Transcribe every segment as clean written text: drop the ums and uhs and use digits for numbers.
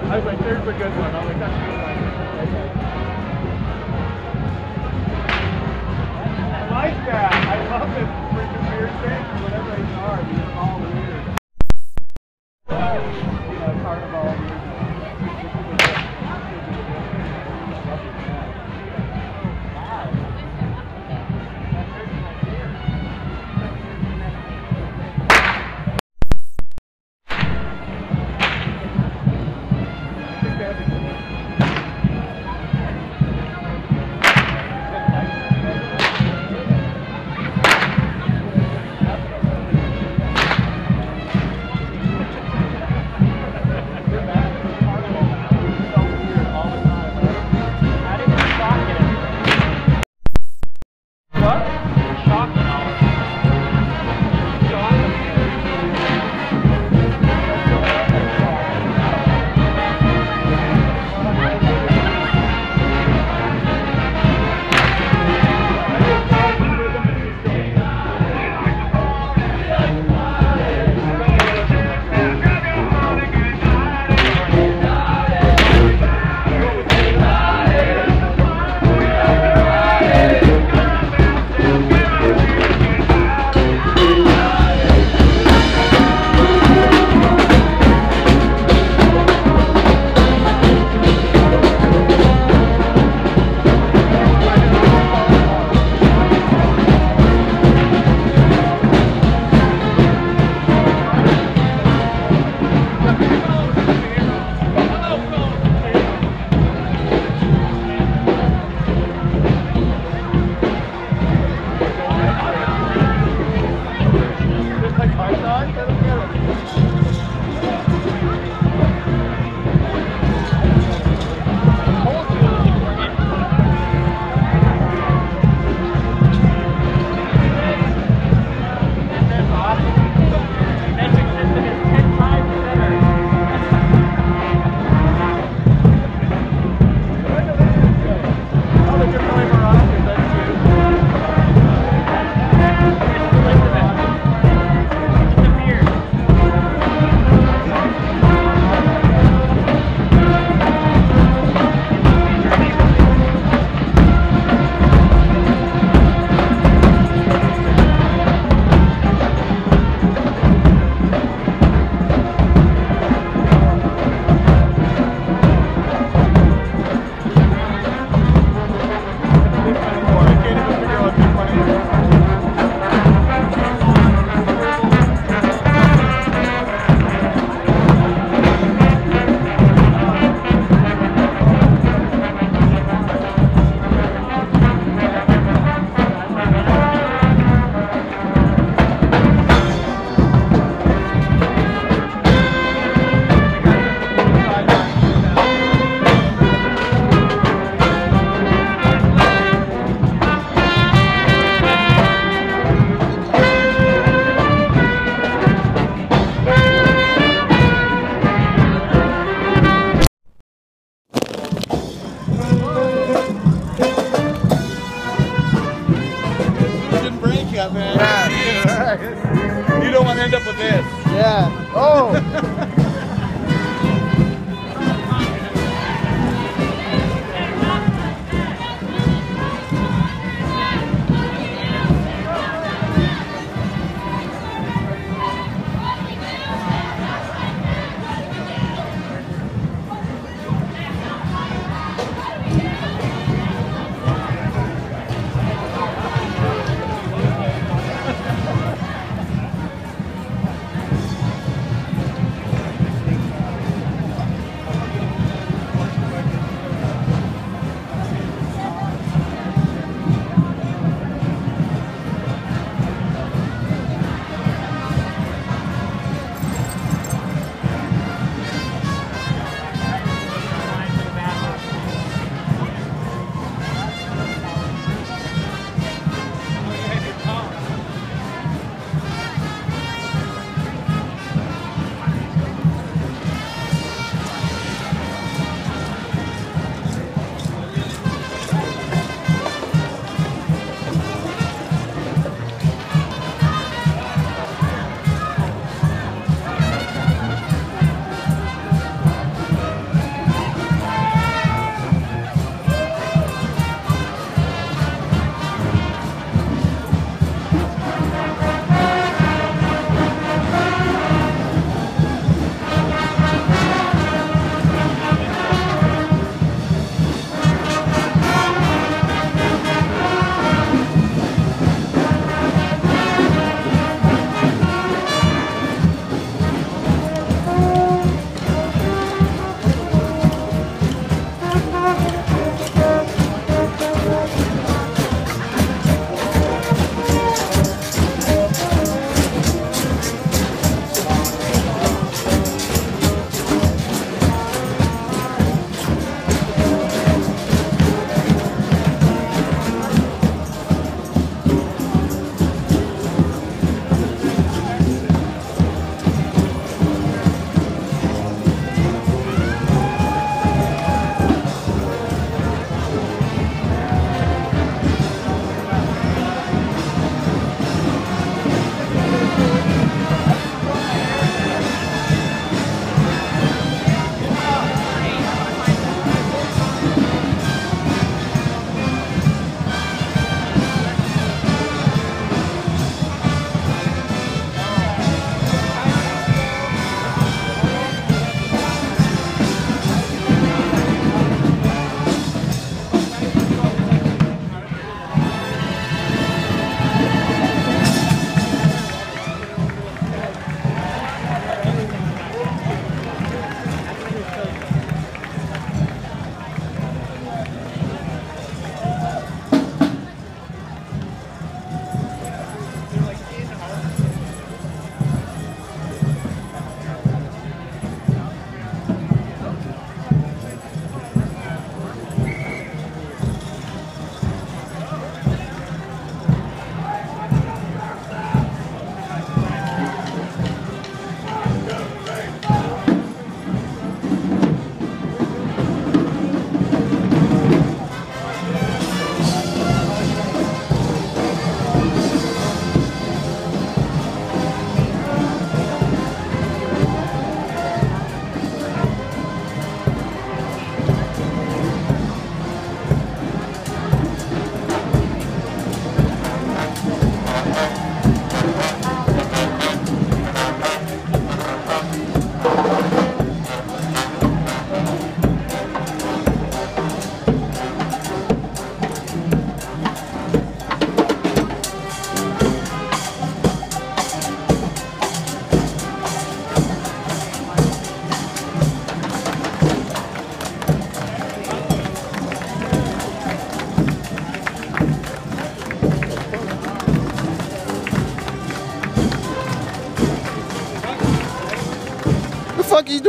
I was like, there's a good one. I was like, that's a good one. I like that. I love this freaking weird thing. Whatever they are, these are all weird. Carnival music.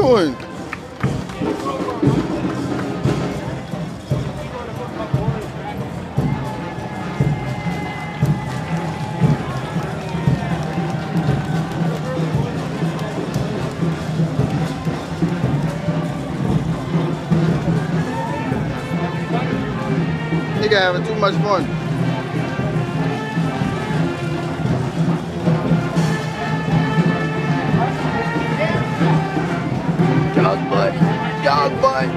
doing? I think I'm having too much fun. Dog butt. Dog butt.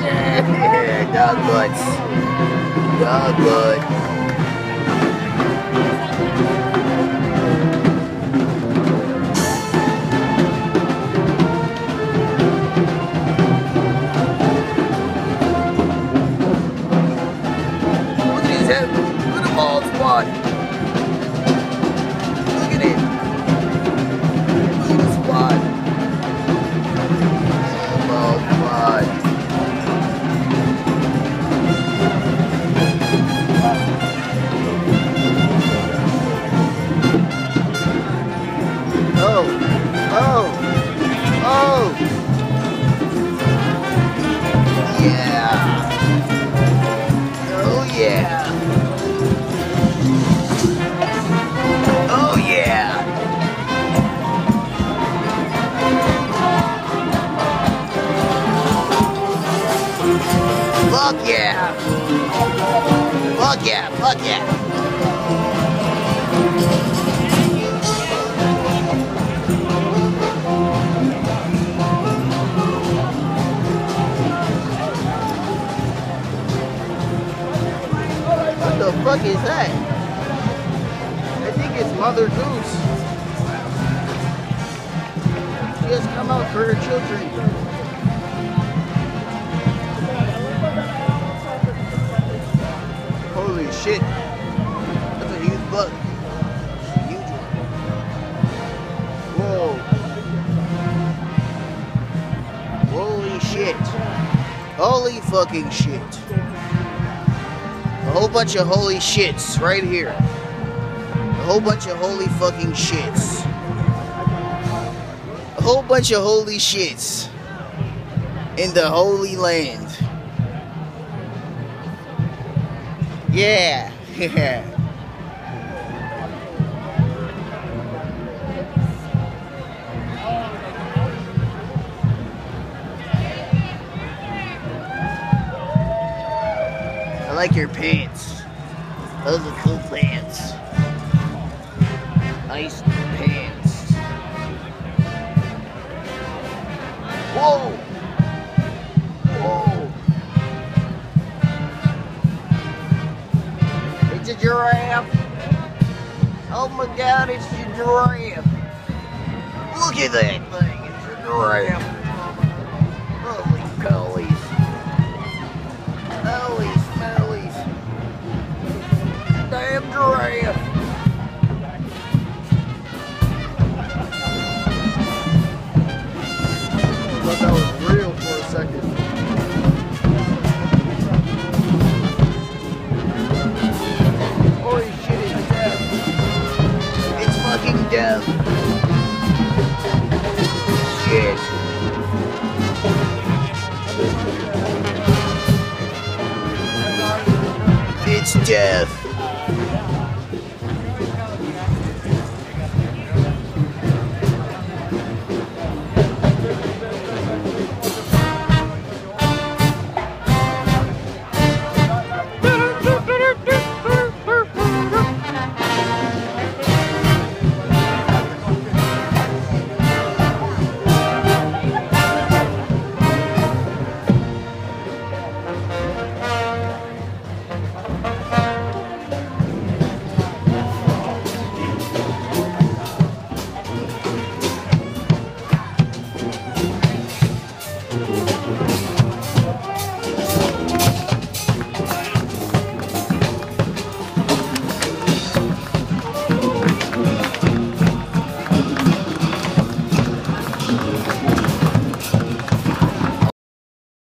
Yeah, dog butts. Dog butt. Look at his head. Look at the bald spot. Look at it. Look at the spot. Yeah. Oh yeah. Oh yeah. Fuck yeah. Fuck yeah. Fuck yeah. What the fuck is that? I think it's Mother Goose. She has come out for her children. Holy shit. That's a huge bug. Huge one. Whoa. Holy shit. Holy fucking shit. A whole bunch of holy shits right here. A whole bunch of holy fucking shits. A whole bunch of holy shits in the Holy Land. Yeah. Yeah. I like your pants. Those are cool pants. Nice pants. Whoa! Whoa! It's a giraffe. Oh my god, it's a giraffe. Look at that thing. It's a giraffe. Holy collies. Holy smellies. Damn giraffe. I thought that was real for a second. Holy shit, it's death. It's fucking death. Shit. It's death.